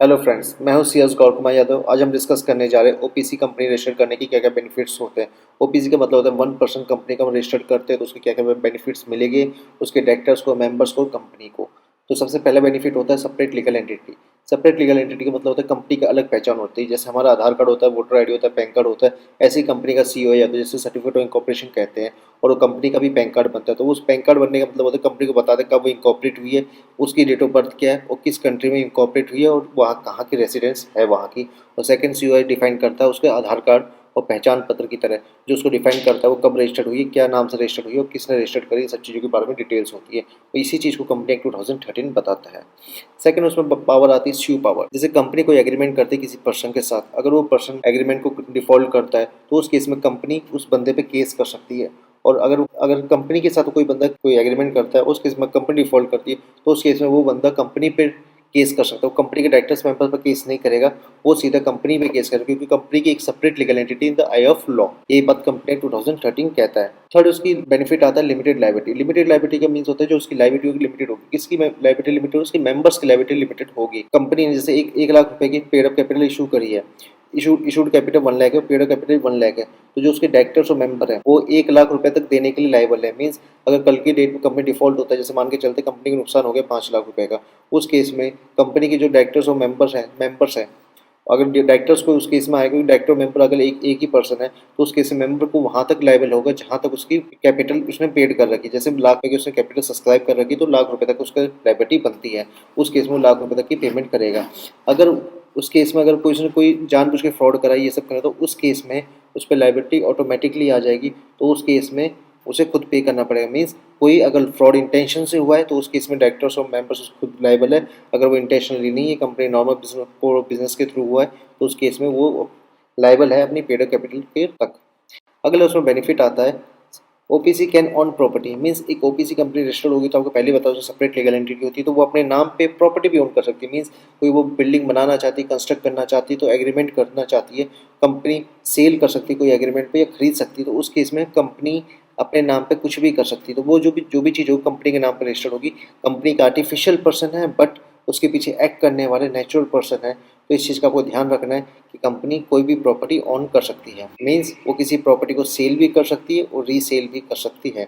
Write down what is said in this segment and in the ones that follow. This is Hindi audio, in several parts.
हेलो फ्रेंड्स, मैं हूं सीएस गौर कुमार यादव। आज हम डिस्कस करने जा रहे हैं ओपीसी कंपनी रजिस्टर करने की क्या क्या बेनिफिट्स होते हैं। ओपीसी का मतलब होता है 1% कंपनी का हम रजिस्टर करते हैं तो उसके क्या क्या बेनिफिट्स मिलेंगे उसके डायरेक्टर्स को, मेंबर्स को, कंपनी को। तो सबसे पहला बेनिफिट होता है separate legal entity. Separate legal entity का मतलब होता है कंपनी का अलग पहचान होती है। जैसे हमारा आधार कार्ड होता है, वोटर आईडी होता है, पैन कार्ड होता है, ऐसे ही कंपनी का सीओ या तो जैसे सर्टिफिकेट ऑफ इनकॉर्पोरेशन कहते हैं, और वो कंपनी का भी पैन कार्ड बनता है। तो उस पैन कार्ड बनने का मतलब होता है कंपनी को बता दें कब वो इनकॉर्पोरेट हुई है, उसकी डेट ऑफ बर्थ क्या है और किस कंट्री में इनकॉर्पोरेट हुई है और वहाँ कहाँ की रेसिडेंस है वहाँ की। और सेकंड सीओआई डिफाइन करता है उसके आधार कार्ड और पहचान पत्र की तरह, जो उसको डिफाइन करता है वो कब रजिस्टर्ड हुई है, क्या नाम से रजिस्टर्ड हुई है और किसने रजिस्टर्ड करी, सब चीज़ों के बारे में डिटेल्स होती है। तो इसी चीज़ को कंपनी एक्ट 2013 बताता है। सेकंड उसमें पावर आती है स्यू पावर। जैसे कंपनी कोई एग्रीमेंट करती है किसी पर्सन के साथ, अगर वो पर्सन एग्रीमेंट को डिफॉल्ट करता है तो उस केस में कंपनी उस बंदे पे केस कर सकती है। और अगर अगर कंपनी के साथ कोई बंदा कोई एग्रीमेंट करता है, उस केस में कंपनी डिफॉल्ट करती है तो उस केस में वो बंदा कंपनी पे केस कर सकता है। वो कंपनी के डायरेक्टर्स मेंबर पर केस नहीं करेगा, वो सीधा कंपनी पे केस करेगा, क्योंकि कंपनी की एक separate legal entity in the I of law. ये बात कंपनी 2013 कहता है। थर्ड उसकी बेनिफिट आता है लिमिटेड लायबिलिटी। लिमिटेड लायबिलिटी का मीन्स होता है जो उसकी लायबिलिटी होगी लिमिटेड होगी। किसकी लायबिलिटी लिमिटेड होगी? उसकी मेंबर्स की लायबिलिटी लिमिटेड होगी। कंपनी ने जैसे 1 लाख रुपए की पेड अप कैपिटल इशू करी है, इशूड कैपिटल 1 लाख है, पेड कैपिटल 1 लाख है, तो जो उसके डायरेक्टर्स और मेंबर हैं वो 1 लाख रुपए तक देने के लिए लायबल है। मीन्स अगर कल की डेट में कंपनी डिफॉल्ट होता है, जैसे मान के चलते कंपनी को नुकसान हो गया 5 लाख रुपए का, उस केस में कंपनी के जो डायरेक्टर्स और मेंबर्स हैं, अगर डायरेक्टर्स को उस केस में आएगा, डायरेक्टर मेंबर अगर एक ही पर्सन है तो उस केस में मेंबर को वहां तक लायबल होगा जहां तक उसकी कैपिटल उसने पेड कर रखी है। जैसे लाख रुपए की उसने कैपिटल सब्सक्राइब कर रखी है तो लाख रुपए तक उसका लायबिलिटी बनती है। उस केस में लाख रुपए तक की पेमेंट करेगा। अगर उस केस में अगर कोई उसने कोई जानबूझ के फ्रॉड करा, ये सब करा, तो उस केस में उस पर लायबिलिटी ऑटोमेटिकली आ जाएगी। तो उस केस में उसे खुद पे करना पड़ेगा। मीन्स कोई अगर फ्रॉड इंटेंशन से हुआ है तो उस केस में डायरेक्टर्स और मेंबर्स खुद लायबल है। अगर वो इंटेंशनली नहीं है, कंपनी नॉर्मल बिजनेस के थ्रू हुआ है, तो उस केस में वो लायबल है अपनी पेड कैपिटल के तक। अगला उसमें बेनिफिट आता है OPC can on property. Means एक ओपीसी कंपनी रजिस्टर्ड होगी तो आपको पहले बताओ जो सेपरेट लीगल एंटिटी होती है तो वो अपने नाम पे प्रॉपर्टी भी ओन कर सकती है। मीन्स कोई वो बिल्डिंग बनाना चाहती है, कंस्ट्रक्ट करना चाहती है, तो एग्रीमेंट करना चाहती है, कंपनी सेल कर सकती है कोई एग्रीमेंट पे या खरीद सकती है, तो उस केस में कंपनी अपने नाम पे कुछ भी कर सकती है। तो वो जो भी चीज़ होगी कंपनी के नाम पर रजिस्टर्ड होगी। कंपनी का आर्टिफिशियल पर्सन है बट उसके पीछे एक्ट करने वाले नेचुरल पर्सन है। तो इस चीज़ का आपको ध्यान रखना है कि कंपनी कोई भी प्रॉपर्टी ऑन कर सकती है। मीन्स वो किसी प्रॉपर्टी को सेल भी कर सकती है और रीसेल भी कर सकती है।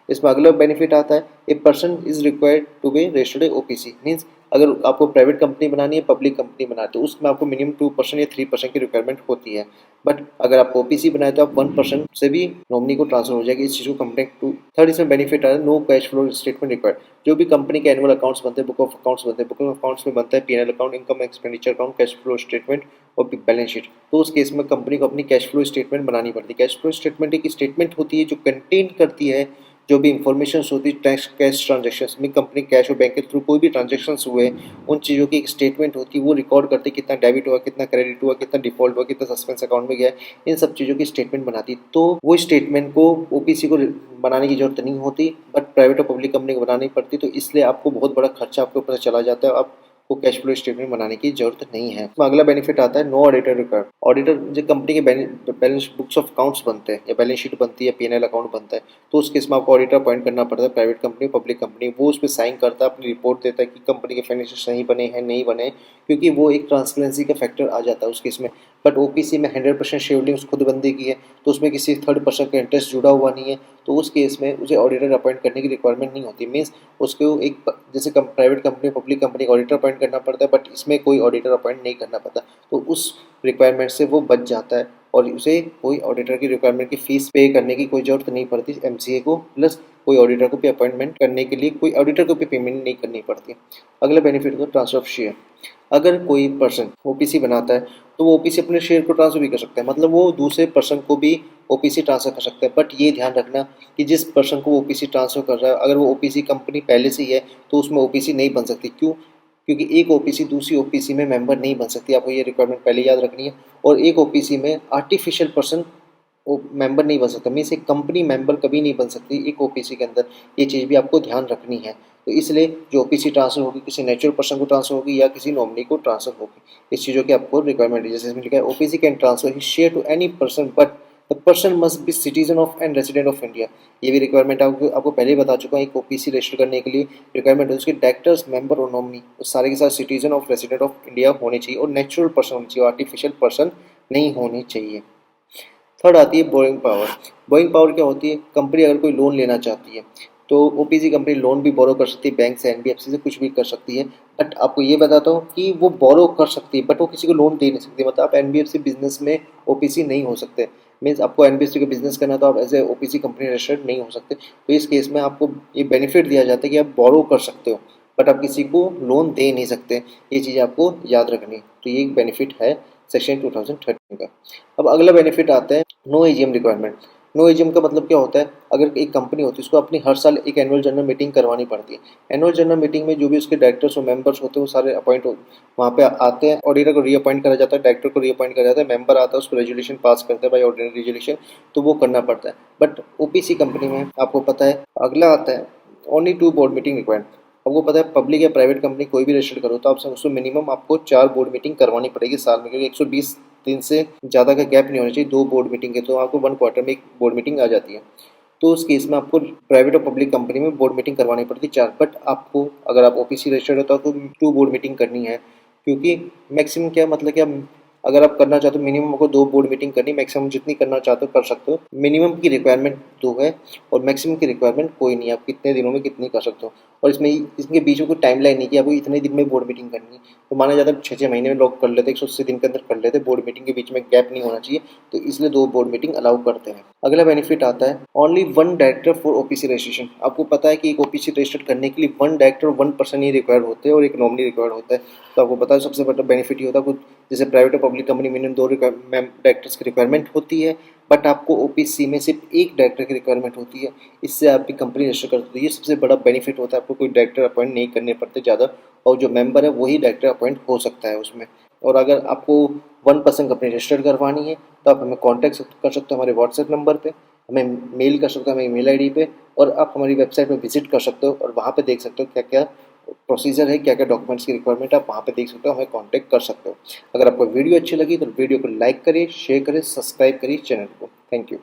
इसमें अगला बेनिफिट आता है a person is required to be registered OPC. Means अगर आपको प्राइवेट कंपनी बनानी है, पब्लिक कंपनी बनानी है, तो उसमें आपको मिनिमम 2% या 3% की रिक्वायरमेंट होती है। बट अगर आप ओपीसी बनाए तो आप 1% से भी नॉमिनी को ट्रांसफर हो जाएगी। इस चीज़ को कंपनी टू। थर्ड इसमें बेनिफिट है no cash flow statement required. जो भी कंपनी के एनुअल अकाउंट्स बनते हैं, बुक ऑफ अकाउंट्स बनते हैं, बुक ऑफ अकाउंट्स में बनता है PNL account, income expenditure account, cash flow statement और बैलेंस शीट। तो उस केस में कंपनी को अपनी कैश फ्लो स्टेटमेंट बनानी पड़ती है। कैश फ्लो स्टेटमेंट एक स्टेटमेंट होती है जो कंटेन करती है जो भी इंफॉर्मेशन होती है कैश ट्रांजेक्शन में, कंपनी कैश और बैंक के थ्रू कोई भी ट्रांजेक्शन हुए उन चीज़ों की एक स्टेटमेंट होती है। वो रिकॉर्ड करते कितना डेबिट हुआ, कितना क्रेडिट हुआ, कितना डिफॉल्ट हुआ, कितना सस्पेंस अकाउंट में गया, इन सब चीज़ों की स्टेटमेंट बनाती है। तो वो स्टेटमेंट को ओपीसी को बनाने की जरूरत नहीं होती, बट प्राइवेट और पब्लिक कंपनी को बनानी पड़ती। तो इसलिए आपको बहुत बड़ा खर्चा आपके ऊपर चला जाता है। आप को कैश फ्लो स्टेटमेंट बनाने की जरूरत नहीं है। तो अगला बेनिफिट आता है नो ऑडिटर रिक्वायर्ड। ऑडिटर जो कंपनी के बैलेंस बुक्स ऑफ अकाउंट्स बनते हैं या बैलेंस शीट बनती है, पीएनएल अकाउंट बनता है, तो उस केस में आपको ऑडिटर अपॉइंट करना पड़ता है। प्राइवेट कंपनी, पब्लिक कंपनी, वो उस पर साइन करता है, अपनी रिपोर्ट देता है कि कंपनी के फाइनेंशियल सही बने हैं नहीं बने, क्योंकि वो एक ट्रांसपेरेंसी का फैक्टर आ जाता है उस केस में। बट ओपीसी में 100% शेयर होल्डिंग खुद बंदे की है, तो उसमें किसी थर्ड पर्सन का इंटरेस्ट जुड़ा हुआ नहीं है, तो उस केस में उसे ऑडिटर अपॉइंट करने की रिक्वायरमेंट नहीं होती। मीन्स उसको एक जैसे प्राइवेट कंपनी, पब्लिक कंपनी का ऑडिटर अपॉइंट करना पड़ता है, बट इसमें कोई ऑडिटर अपॉइंट नहीं करना पड़ता। तो उस रिक्वायरमेंट से वो बच जाता है और उसे कोई ऑडिटर की रिक्वायरमेंट की फीस पे करने की कोई जरूरत नहीं पड़ती एमसीए को। प्लस कोई ऑडिटर को भी अपॉइंटमेंट करने के लिए कोई ऑडिटर को भी पेमेंट नहीं करनी पड़ती। अगला बेनिफिट होता है ट्रांसफर ऑफ शेयर। अगर कोई पर्सन ओपीसी बनाता है तो वो ओपीसी अपने शेयर को ट्रांसफर भी कर सकता है, मतलब वो दूसरे पर्सन को भी ओपीसी ट्रांसफर कर सकता है। बट ये ध्यान रखना कि जिस पर्सन को ओपीसी ट्रांसफर कर रहा है, अगर वो ओपीसी कंपनी पहले से ही है तो उसमें ओपीसी नहीं बन सकती। क्यों? क्योंकि एक ओपीसी दूसरी ओपीसी में मेंबर नहीं बन सकती। आपको ये रिक्वायरमेंट पहले याद रखनी है। और एक ओपीसी में आर्टिफिशियल पर्सन वो मेंबर नहीं बन सकता। मीन्स एक कंपनी मेंबर कभी नहीं बन सकती एक ओपीसी के अंदर। ये चीज़ भी आपको ध्यान रखनी है। तो इसलिए जो ओपीसी ट्रांसफर होगी किसी नेचुरल पर्सन को ट्रांसफर होगी या किसी नॉमिनी को ट्रांसफर होगी। इस चीज़ों की आपको रिक्वायरमेंट है। जैसे इसमें लिखा है OPC can transfer his share to any person but the person must be citizen of and resident of India, ये भी रिक्वायरमेंट आपको पहले ही बता चुका हूँ। एक ओपीसी रजिस्टर करने के लिए रिक्वायरमेंट है उसके डायरेक्टर्स, मेंबर और नॉमिनी वो सारे के साथ citizen of resident of India होने चाहिए और नेचुरल पर्सन होनी चाहिए, आर्टिफिशियल पर्सन नहीं होने चाहिए। थर्ड आती है बोरिंग पावर। बोरिंग पावर क्या होती है, कंपनी अगर कोई लोन लेना चाहती है तो ओपीसी कंपनी लोन भी बोरो कर सकती है, बैंक से, एनबीएफसी से कुछ भी कर सकती है। बट आपको ये बताता हूँ कि वो बोरो कर सकती है बट वो किसी को लोन दे नहीं सकती। मतलब आप एनबीएफसी बिजनेस में ओपीसी नहीं हो सकते, मीन्स आपको एनबीएफसी का बिजनेस करना तो आप as a OPC company registered नहीं हो सकते। तो इस केस में आपको ये बेनिफिट दिया जाता है कि आप बोरो कर सकते हो बट आप किसी को लोन दे नहीं सकते। ये चीज़ आपको याद रखनी है। तो ये एक बेनिफिट है सेक्शन 2013 का। अब अगला बेनिफिट आता है no AGM requirement. No AGM का मतलब क्या होता है, अगर एक कंपनी होती है उसको अपनी हर साल एक एनुअल जनरल मीटिंग करवानी पड़ती है। एनुअल जनरल मीटिंग में जो भी उसके डायरेक्टर्स और मेंबर्स होते हैं वो सारे अपॉइंट वहाँ पे आते हैं। ऑडिटर को रीअपॉइंट करा जाता है, डायरेक्टर को रीअपॉइंट करा जाता है, मेंबर आता है उसको रेजोल्यूशन पास करता है बाई ऑर्डिनरी रेजोल्यूशन, तो वो करना पड़ता है। बट ओपीसी कंपनी में आपको पता है अगला आता है ओनली 2 बोर्ड मीटिंग रिक्वायर्ड। आपको पता है पब्लिक या प्राइवेट कंपनी कोई भी रजिस्टर करो तो आपसे उसको मिनिमम आपको 4 बोर्ड मीटिंग करवानी पड़ेगी साल में, क्योंकि 120 दिन से ज़्यादा का गैप नहीं होना चाहिए 2 बोर्ड मीटिंग के, तो आपको 1 क्वार्टर में एक बोर्ड मीटिंग आ जाती है। तो उस केस में आपको प्राइवेट और पब्लिक कंपनी में बोर्ड मीटिंग करवानी पड़ती है 4। बट आपको अगर आप ओपीसी रजिस्टर्ड हो तो आपको 2 बोर्ड मीटिंग करनी है, क्योंकि मैक्सिमम क्या मतलब कि अगर आप करना चाहते हो मिनिमम आपको 2 बोर्ड मीटिंग करनी, मैक्सिमम जितनी करना चाहते हो कर सकते हो। मिनिमम की रिक्वायरमेंट 2 है और मैक्सिमम की रिक्वायरमेंट कोई नहीं है, आप कितने दिनों में कितनी कर सकते हो। और इसमें इसके बीच में कोई टाइमलाइन नहीं कि आपको इतने दिन में बोर्ड मीटिंग करनी है। तो माना जाता है 6-6 महीने में लोग कर लेते, 180 दिन के अंदर कर लेते, बोर्ड मीटिंग के बीच में गैप नहीं होना चाहिए, तो इसलिए 2 बोर्ड मीटिंग अलाउ करते हैं। अगला बेनिफिट आता है only 1 director for OPC registration. आपको पता है कि एक ओपीसी रजिस्टर करने के लिए 1 डायरेक्टर 1 पर्सन ही रिक्वायर्ड होते हैं और एक नॉमिनी रिक्वायर्ड होता है। तो आपको पता है सबसे बड़ा बेनिफिट ये होता है, जैसे प्राइवेट और पब्लिक कंपनी मिनिमम 2 डायरेक्टर्स की रिक्वायरमेंट होती है, बट आपको ओपीसी में सिर्फ 1 डायरेक्टर की रिक्वायरमेंट होती है। इससे आपकी कंपनी रजिस्टर करती है, ये सबसे बड़ा बेनिफिट होता है। आपको कोई डायरेक्टर अपॉइंट नहीं करने पड़ते ज़्यादा, और जो मेंबर है वही डायरेक्टर अपॉइंट हो सकता है उसमें। और अगर आपको 1 पर्सन कंपनी रजिस्टर करवानी है तो आप हमें कॉन्टैक्ट कर सकते हो हमारे व्हाट्सएप नंबर पर, हमें मेल कर सकते हो हमारी मेल आईडी पे, और आप हमारी वेबसाइट पर विजिट कर सकते हो और वहाँ पे देख सकते हो क्या क्या प्रोसीजर है, क्या क्या डॉक्यूमेंट्स की रिक्वायरमेंट है, आप वहाँ पे देख सकते हो, हमें कांटेक्ट कर सकते हो। अगर आपको वीडियो अच्छी लगी तो वीडियो को लाइक करिए, शेयर करिए, सब्सक्राइब करिए चैनल को। Thank you.